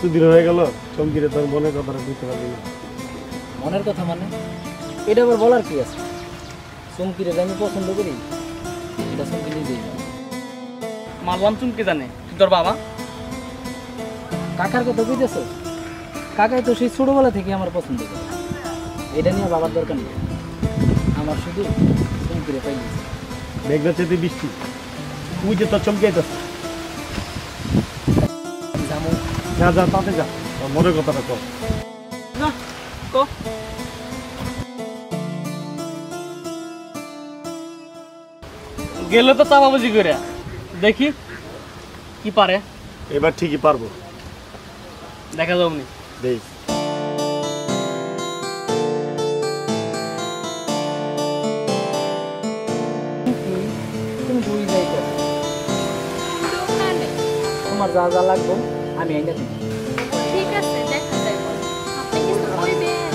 এতদিন হয়ে গেল চমকিরে তোর মনের কথাটা বুঝতে পারলি না। মনের কথা মানে এটা আবার বলার কি আছে? চমকিরে আমি পছন্দ করি, এটা চমকি নিজেই জানে। মারলাম চুমকি জানে তোর বাবা। কাকার কথা বুঝতেছ? কাকাই তো সেই ছোটবেলা থেকে আমার পছন্দ করে, এটা নিয়ে বাবার দরকার নেই। আমার শুধু চমকিরে পাই গেছে। মেঘনা চেতে বৃষ্টি, তুই যে তোর চমকাইতেছ। যা যা তাতে যা, তোর মনের কথাটা কর। না কো গেলে তো চাপাবাজি করে দেখি কি পারে। এবার ঠিকই পারবো, দেখা যাবনি। দেখ তুমি ঘুরি যাইতে তোমার যা যা লাগবে আমি আইনা দিই। ঠিক আছে, দেখা যাইব। আপনি কিছু কইবেন?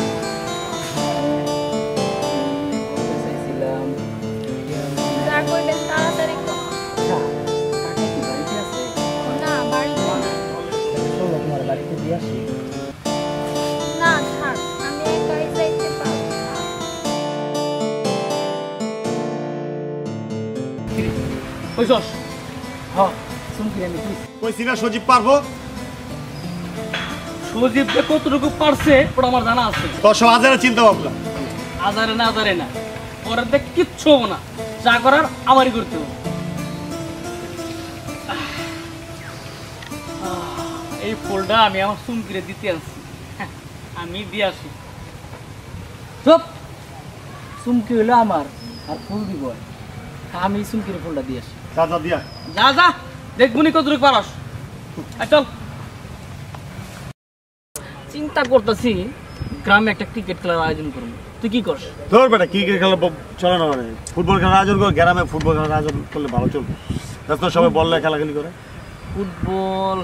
চাইছিলাম যা কইবেন তাড়াতাড়ি কর। আচ্ছা, কাকা কি বাড়িতে আছে? না, বাড়িতে না। চলো তোমার বাড়িতে দিয়ে আসি। না, থাক, আমি একাই যাইতে পারবো না। কইছস হ্যাঁ, চমকি আমি কি কইছি না সজীব পারবো। সজীব যে কতটুকু পারছে ওটা আমার জানা আছে। তোর সব হাজারে চিন্তা ভাবনা। আজারে না ওরা দেখ কিচ্ছু হবো না, যা করার আমারই করতে হবে। এই ফুলটা আমি আমার চুমকিরে দিতে আনছি, আমি দিয়ে আসি। চুপ! চুমকি হইলো আমার আর ফুল দিব আমি। চুমকির ফুলটা দিয়ে আসি। যা যা দিয়া যা যা দেখবুনি কতটুকু পারস। চল। চিন্তা করতেছি গ্রামে একটা ক্রিকেট খেলার আয়োজন করবো, তুই কি করস? তোর বেটা ক্রিকেট খেলা চলে না, মানে ফুটবল খেলার আয়োজন করে গ্রামে ফুটবল খেলার আয়োজন করলে ভালো চলবে। তো সবাই বললে খেলাখেলি করে। ফুটবল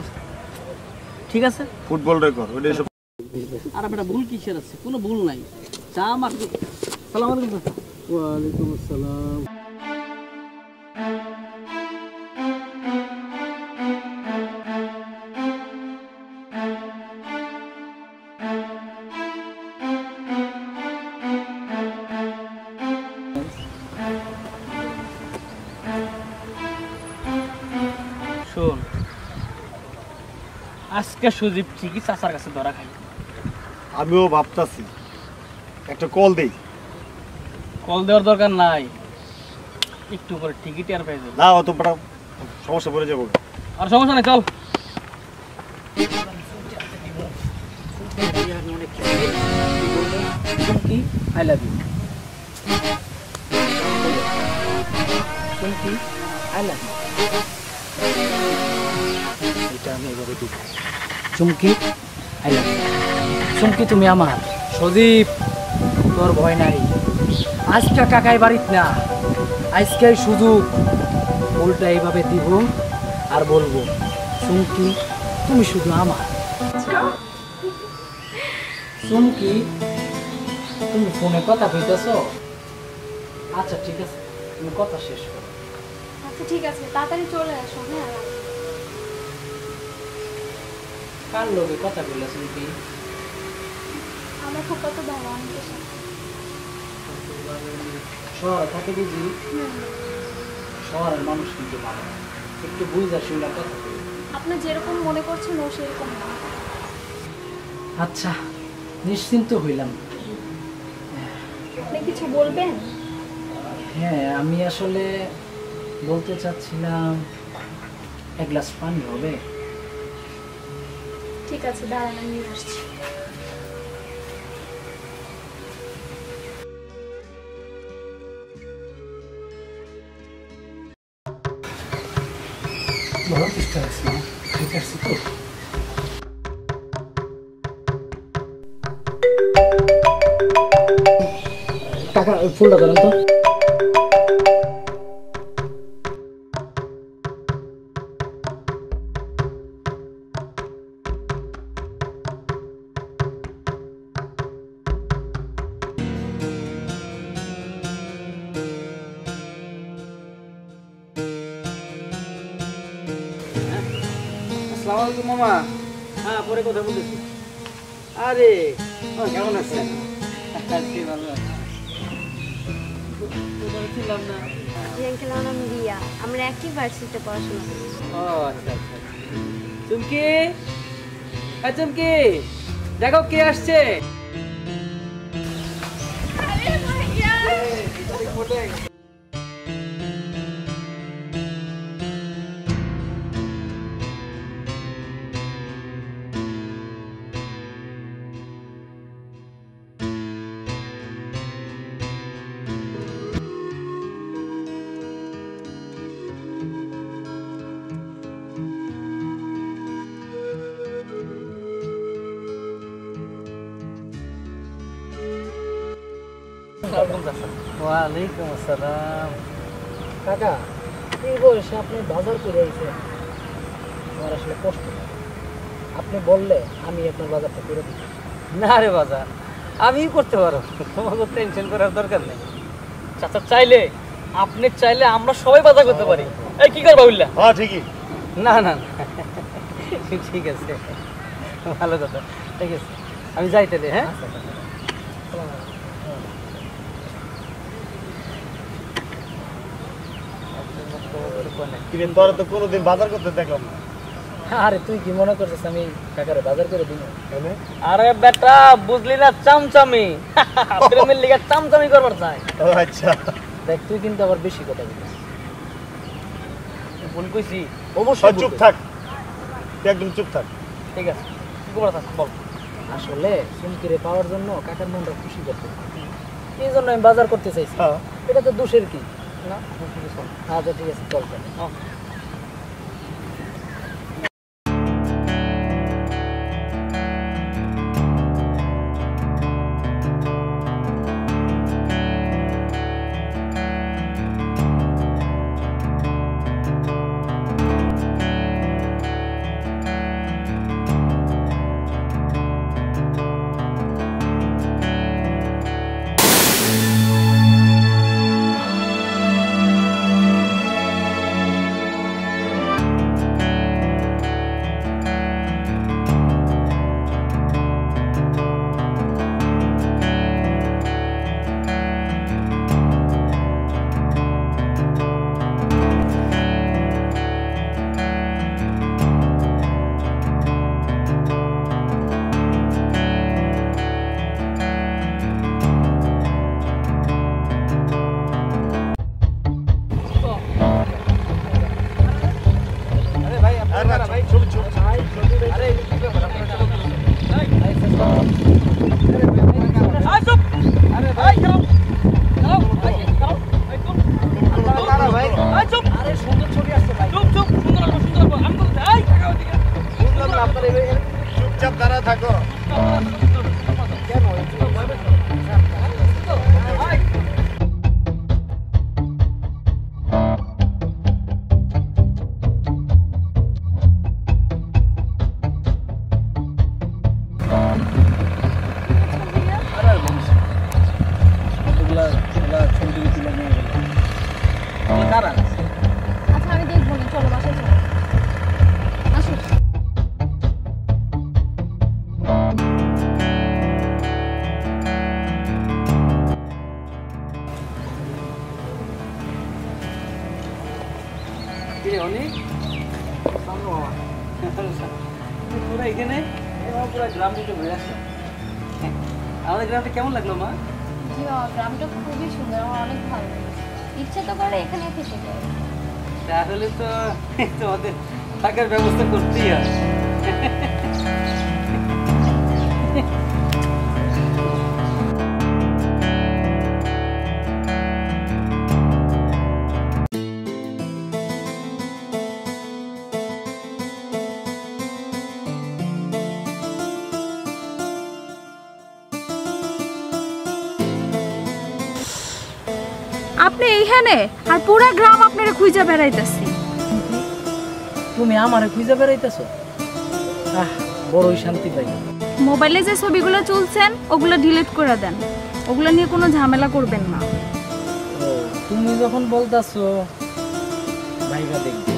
ঠিক আছে, ফুটবলটাই কর, ওইটাই সব। আর বেটা ভুল কিসের আছে? কোনো ভুল নাই, যা আমার। সালাম আলাইকুম। ওয়ালাইকুম আসসালাম। শোন, আজকে সুদীপ ঠিকই চাচার কাছে ধরা খাই। আমিও ভাবতাছি একটা কল দেই। কল দেওয়ার দরকার নাই, একটু করে টিকিট আর পেয়ে যাবে। না অত বড় সমস্যা পড়ে যাবো। আর সমস্যা নাই, চল। Chumki I love you. Chumki I love you. এটা আমি এভাবে দিব। চুমকি আই লাভ ইউ। চুমকি তুমি আমার। সদীপ তোর ভয় নাই, আজকে কাকাই বাড়িত না, আজকে সুযোগ। ফুলটা এইভাবে দিব আর বলবো চুমকি তুমি শুধু আমার। চুমকি তুমি ফোনে কথা কইতেছ? আচ্ছা ঠিক আছে, তুমি কথা শেষ করো। আচ্ছা ঠিক আছে, তাড়াতাড়ি চলে আসো। হ্যাঁ, কার লোকে কথা কইলা চুমকি? আমার খুব কত ভালো অনেকের সাথে। শহর থাকে বুঝি, শহরের মানুষ কিন্তু ভালো, একটু বুঝা শুনে কথা কই। আপনি যেরকম মনে করছেন ও সেরকম না। আচ্ছা নিশ্চিন্ত হইলাম। আপনি কিছু বলবেন? হ্যাঁ, আমি আসলে বলতে চাচ্ছিলাম এক গ্লাস পানি হবে? ঠিক আছে, দাঁড়ান আমি নিয়ে আসছি। বড় চেষ্টা আছে না, ঠিক আছে তো? টাকা ফুলটা ধরেন তো। আসসালামু আলাইকুম মামা। হ্যাঁ পরে কথা বলতেছি। আরে কেমন আছেন? ভালো ছিলাম না। জি আঙ্কেল, আমার নাম রিয়া, আমরা একই ভার্সিটিতে পড়াশোনা করি। ও আচ্ছা আচ্ছা। চুমকি, চুমকি দেখো কে আসছে। ওয়ালাইকুম আসসালাম। কাকা এই বয়সে আপনি বাজার করে আইছেন, আমার আসলে কষ্ট হয়। আপনি বললে আমি আপনার বাজারটা করে দিই। না রে বাজার আমিই করতে পারো, তোমাকে টেনশন করার দরকার নেই। চাচা চাইলে, আপনি চাইলে আমরা সবাই বাজার করতে পারি। এই কি করবা বললা? হ্যাঁ ঠিকই। না না না, ঠিক আছে, ভালো কথা। ঠিক আছে আমি যাই তাহলে। হ্যাঁ কিন্তু তোরা তো কোনোদিন বাজার করতে দেখলাম না। আরে তুই কি মনে করছিস আমি কাকারে বাজার করে দিই? আরে বেটা বুঝলি না, চামচামি প্রেমের লিগে চামচামি করবার চাই। ও আচ্ছা। দেখ তুই কিন্তু আবার বেশি কথা বলিস। ভুল কইছি? অবশ্যই চুপ থাক, তুই একদম চুপ থাক। ঠিক আছে কি করবা থাক বল। আসলে চুমকিরে পাওয়ার জন্য কাকার মনটা খুশি করতে, এই জন্য আমি বাজার করতে চাইছি। হ্যাঁ এটা তো দোষের কি? না আচ্ছা ঠিক আছে চল চল। চুপচাপ দাঁড়া থাকো। আচ্ছা আমি দেখবো না, চলো বাসায় চলো। আসো। আমাদের গ্রামটা কেমন লাগলো মা? জি বাবা, গ্রামটা খুবই সুন্দর, আমার অনেক ভালো লেগেছে। ইচ্ছা তো করে এখানে থেকে যায়। তাহলে তো তোমাদের থাকার ব্যবস্থা করতেই হয়। আপনি এইখানে আর পুরা গ্রাম আপনারা খুঁজে বেড়াইতেছি। তুমি আমারে খুঁজে বেড়াইতেছো? বড়ই শান্তি পাই। মোবাইলে যে ছবিগুলো চলছেন ওগুলো ডিলিট করে দেন, ওগুলো নিয়ে কোনো ঝামেলা করবেন না। তুমি যখন বলতাছো ভাইবা দেখবে।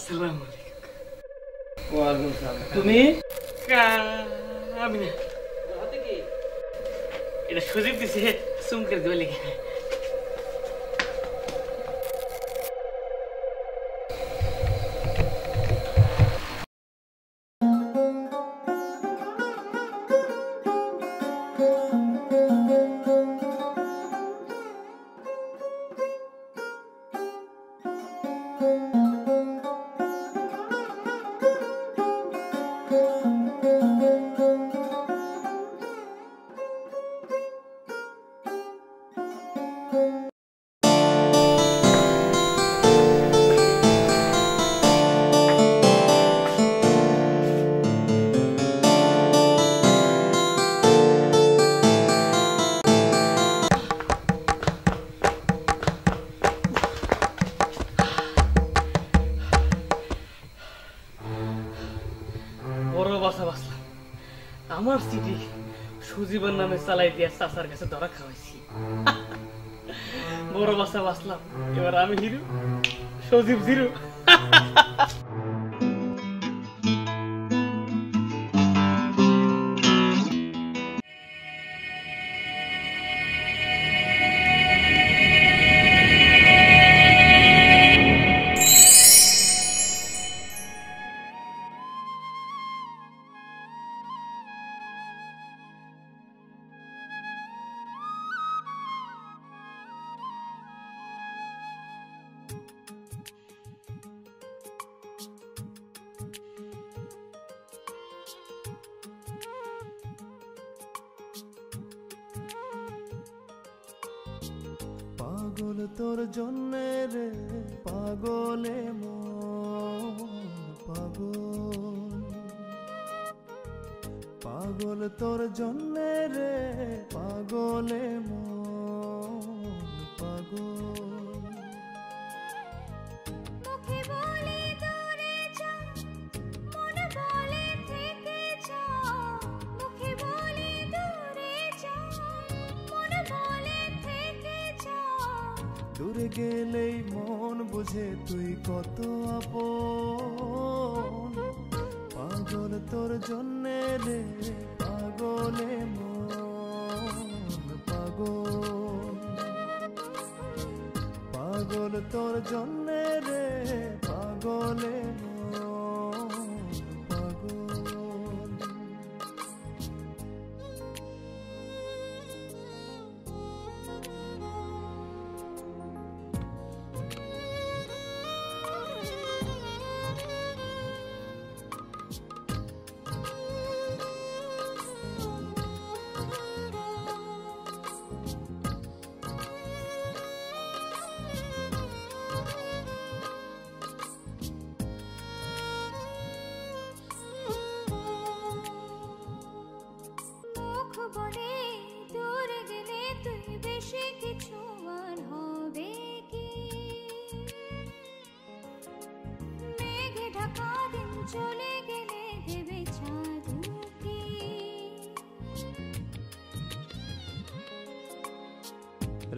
আসসালামু আলাইকুম। ওয়ালাইকুম সালাম। তুমি? আমি না, এটা সুযোগ দিছে চুমকের দলি। বড় বাসা বাসলাম, আমার চিঠি সুজীবন নামে চালাই দিয়া চাচার কাছে ধরা খাওয়াইছি। বড় বাসা বাসলাম, এবার আমি হিরো, সজীব জিরো। পাগল তোর জন্যে রে পাগলে মন পাগল, পাগল তোর জন্যে রে পাগলে মন পাগল। মুখে বলে দূরে যা, মনে বলে থেকে যা। মুখে বলে দূরে যা, মনে বলে থেকে যা। দূরে গেলেই মন বুঝে তুই কত আপন, পাগল তোর জন্যে রে পাগলে মন পাগল, পাগল তোর জন্যে রে পাগলে মন পাগল। মুখ বলে দূরে গেলে তুই বেশি কিছু আর হবে কি? মেঘে ঢাকা দিন চলে গেলে দেবে চাঁদ উঁকি।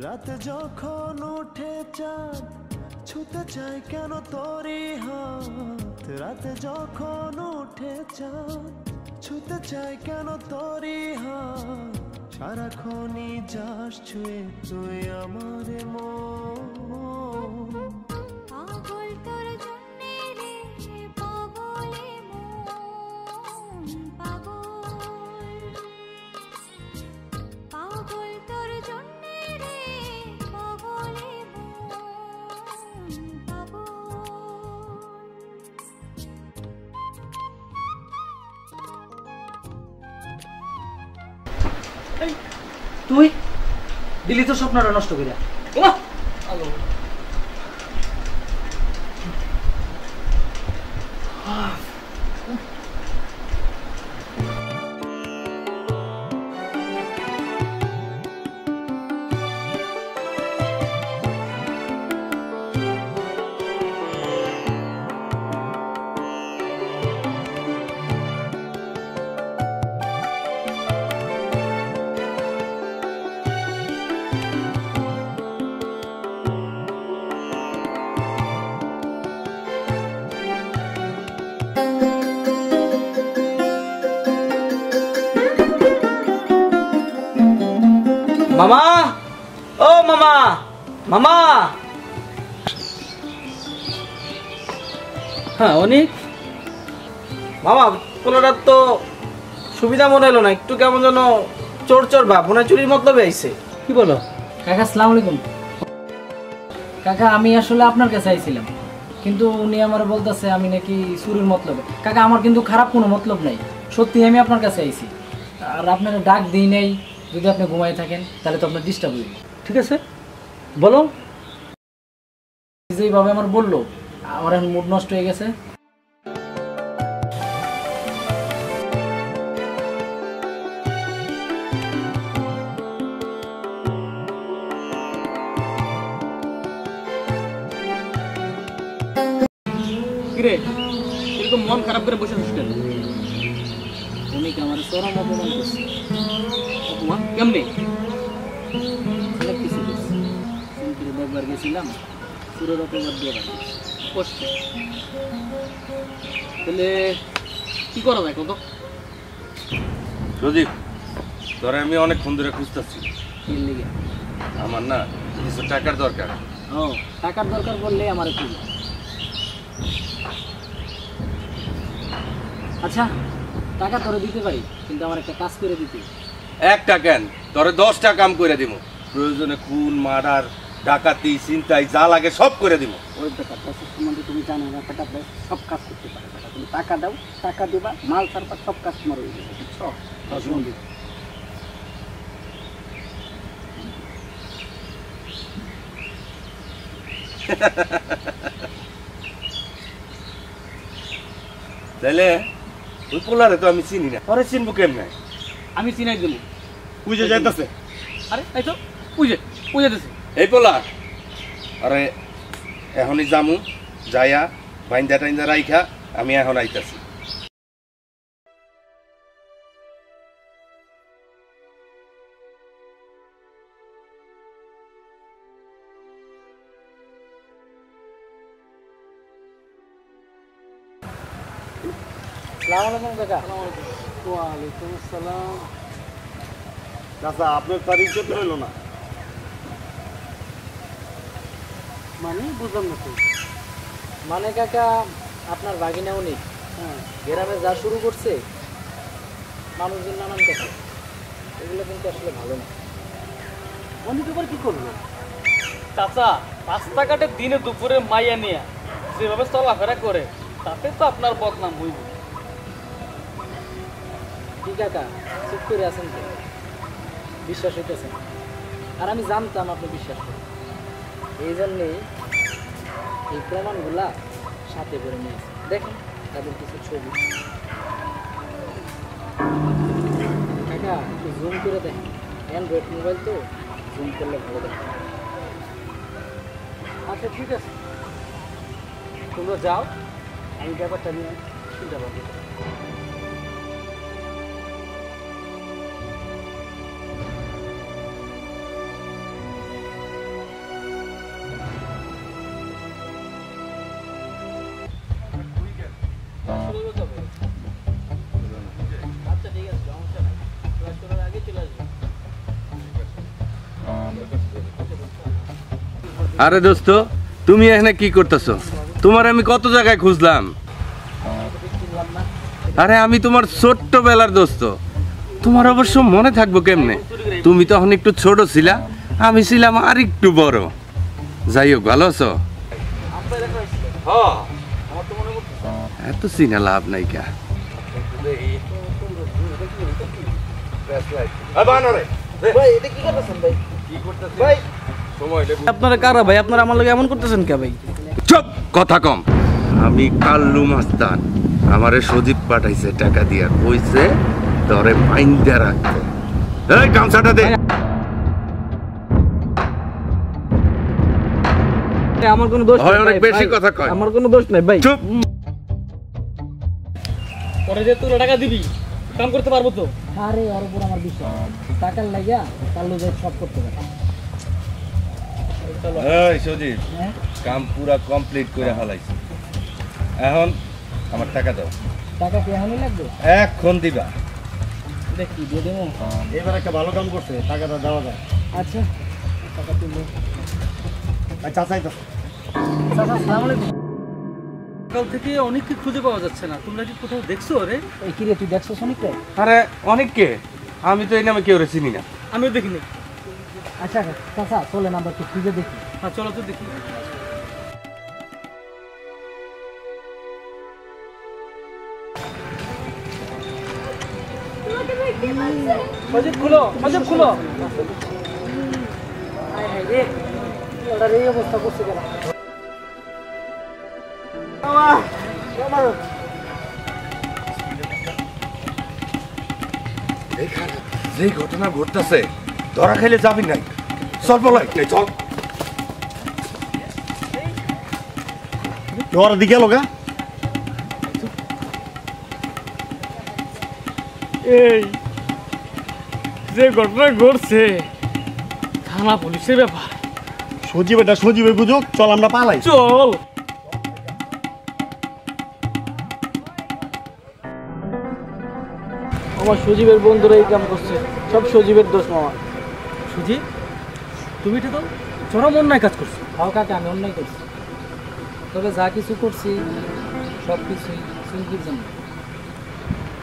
রাত যখন উঠে চাঁদ ছুতে চাই কেন তোরই হাত, রাত যখন উঠে চাঁদ ছুতে চাই কেন তোরই হাত। সারাক্ষণই যাস ছুঁয়ে তুই আমার মন, পাগল তোর জন্যে রে পাগলে মন পাগল, পাগল তোর জন্যে রে পাগলে মন পাগল। তুই দিলি তো স্বপ্নটা নষ্ট করে। মামা, ও মামা, মামা। হ্যাঁ অনেক মামা পোলাটার তো সুবিধা মনে হলো না, একটু কেমন যেন চোর চোর ভাব, মনে হয় চুরির মতলবে আইছে। কি বলো? কাকা আসসালামু আলাইকুম। কাকা আমি আসলে আপনার কাছে আইছিলাম, কিন্তু উনি আমার বলতেছে আমি নাকি চুরির মতলবে। কাকা আমার কিন্তু খারাপ কোনো মতলব নাই, সত্যি আমি আপনার কাছে আইছি। আর আপনারা ডাক দিই নাই, যদি আপনি ঘুমাই থাকেন তাহলে তো আপনার ডিস্টার্ব হইবে। ঠিক আছে বলো। যেইভাবে আমার বললো আমার এখন মুড নষ্ট হয়ে গেছে। কিরে এরকম মন খারাপ করে বসে আছিস কেন? উনি কি আমার চরম অপমান করছে। অপমান কেমনে? অনেক কিছু করছে। চুমকিরে দেখবার গেছিলাম, চুরের অপবাদ দিয়ে রাখি। কষ্ট তাহলে কি করা যায় কত? সজীব, ধরে আমি অনেকক্ষণ ধরে খুঁজতেছি। কি লিগে? আমার না কিছু টাকার দরকার। ও টাকার দরকার পড়লে আমার একটু। আচ্ছা টাকা তোরে দিতে পারি, কিন্তু আমার একটা কাজ করে দিতে। একটা কেন, তোরে 10টা কাম করে দিব। প্রয়োজনে খুন, মার্ডার, ডাকাতি, চিন্তাই যা লাগে সব করে দিব। ওই ব্যাপারটা সম্বন্ধে তুমি জানো না, টাকা দাও সব কাজ করতে পারে। তুমি টাকা দাও, টাকা দেবা, মাল ছাড়বা, সব কাজ তোমার হয়ে যাবে। বুঝছো? তাইলে ওই পোলারে তো আমি চিনি না, পরে চিনবো কেমনে? আমি চিনাই দেবো। বুঝে যাইতেছে। আরে তাই তো বুঝাতেছে। এই পোলা, আরে এখনই যামু, যাইয়া বাইন্দা টাইন্দা রাইখা আমি এখন আইতাছি। আসসালামু আলাইকুম কাকা। ওয়ালাইকুম আসসালাম। চাচা আপনার তার ইজ্জত হইলো না। মানে বুঝলাম না তো। মানে কাকা আপনার ভাগিনা উনি গ্রামে যা শুরু করছে, মানুষজন নানান কথা, এগুলো কিন্তু আসলে ভালো না। অনেক এবার কি করবে? চাচা রাস্তাঘাটে দিনে দুপুরে মাইয়া নিয়ে যেভাবে চলাফেরা করে, তাতে তো আপনার বদনাম হইব। কি কাকা চুপ করে আছেন তো? বিশ্বাস হইতেছে না। আর আমি জানতাম আপনি বিশ্বাস করেন, এই জন্যেই এই প্রমাণগুলা সাথে করে নিয়েছি। দেখেন তাদের কিছু ছবি। কাকা একটু জুম করে দেখেন, অ্যান্ড্রয়েড মোবাইল তো জুম করলে ভালো দেখেন। আচ্ছা ঠিক আছে, তোমরা যাও, আমি ব্যাপারটা নিয়ে চিন্তা করবো। আচ্ছা ঠিক আছে, সমস্যা নাই। ক্লাস করার আগে চলে আসবে। আরে দোস্ত, তুমি এখানে কি করতেছো? তোমার আমি কত জায়গায় খুঁজলাম। আরে আমি তোমার ছোট্টবেলার দোস্ত, তোমার অবশ্য মনে থাকবো কেমনে? তুমি তখন একটু ছোট ছিলা, আমি ছিলাম আর একটু বড়। যাই হোক, ভালো আছো? এত চিনা লাভ নাই কা। আপনারা কারা ভাই? আপনারা আমার লগে এমন করতেছেন কে ভাই? চুপ, কথা কম। আমি কাল্লু মাস্তান, আমারে সজীব পাঠাইছে টাকা দিয়া, কইছে ধরে বাইন্দা রাখতে। এই গামছাটা দে। আমার কোনো দোষ হয় নাই অনেক ভাই, বেশি ভাই। কথা কয়। আমার কোনো দোষ নাই ভাই। চুপ। পরে যে তোর টাকা দিবি, কাম করতে পারবো তো? আরে ওর উপর আমার বিশ্বাস, টাকার লাগিয়া তার লোক সব করতে পারে। এই সজীব, হ্যাঁ কাম পুরা কমপ্লিট করে হালাইছি, এখন আমার টাকা দাও। টাকা কি এখনই লাগবে? এখন দিবা। দেখি দিয়ে দেবো। এবার একটা ভালো কাম করছে, টাকাটা দেওয়া যায়। আচ্ছা টাকা তুলবো। চাচাই তো চাচা আসসালামু আলাইকুম। সকাল থেকে অনেককে খুঁজে পাওয়া যাচ্ছে না, তোমরা কি কোথাও দেখছো রে? এই কিরে তুই দেখছো অনেকটা? আরে অনেককে, আমি তো এই নামে কেউ চিনি না। আমিও দেখিনি। আচ্ছা চাচা চলেন আমরা একটু খুঁজে দেখি। হ্যাঁ চলো তো দেখি। সজীব খুলো, সজীব খুলো। হায় হায় রে, ওটার এই অবস্থা করছে কেন? যে ঘটনা ঘটতেছে ধরা খাইলে যাবি নাই। চল বলাই চল। তোর দিকে লোকা এই যে ঘটনা ঘটছে থানা পুলিশের ব্যাপার। সজীব, এটা সজীবের গুজব। চল আমরা পালাই। চল। আমার সজীবের বন্ধুরা এই কাম করছে, সব সজীবের দোষ মামা। সুজি তুমি এটা তো চরম অন্যায় কাজ করছো। হাও কাকে আমি অন্যায় করছি, তবে যা কিছু করছি সব কিছুই চুমকির জন্য।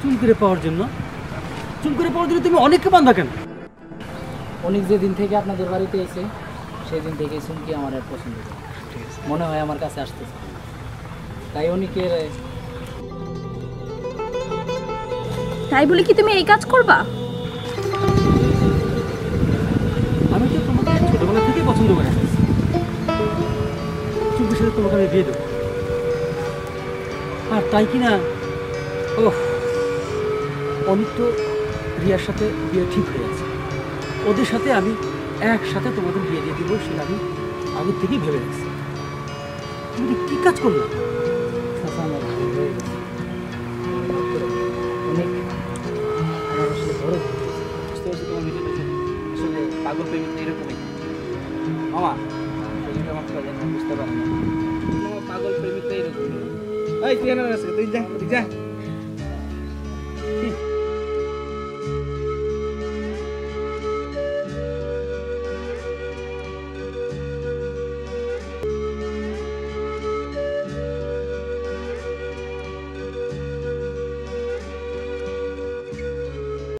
চুম করে পাওয়ার জন্য? চুম করে পাওয়ার জন্য তুমি অনেককে বান্ধা কেন? অনেক যেদিন থেকে আপনাদের বাড়িতে এসে সেই দিন থেকে চুমকি আমার আর পছন্দ করে, মনে হয় আমার কাছে আসতেছে। তাই অনেকের তাই বলে কি তুমি এই কাজ করবা? আমি তো তোমাকে ছোটবেলা থেকে পছন্দ করে আসছি। চুমকির সাথে তোমাকে আমি বিয়ে দেবো। আর তাই কি না, ও অনেক তো রিয়ার সাথে বিয়ে ঠিক হয়ে আছে, ওদের সাথে আমি একসাথে তোমাদের বিয়ে দিয়ে দেবো, সেটা আমি আগের থেকেই ভেবে রাখছি। তুমি কি কাজ করলাম? চাচা আমার ভুল হয়ে গেছে। অনেক আমার আসলে বড় ভুল। বুঝতে পারছি তোমার ভিডিওটা আসলে পাগল প্রেমিক তো এরকমই। মামা সজীব আমার বুঝতে পারে না, পাগল প্রেমিক তো এরকমই। এই তুই এখানে তুই যা, তুই যা।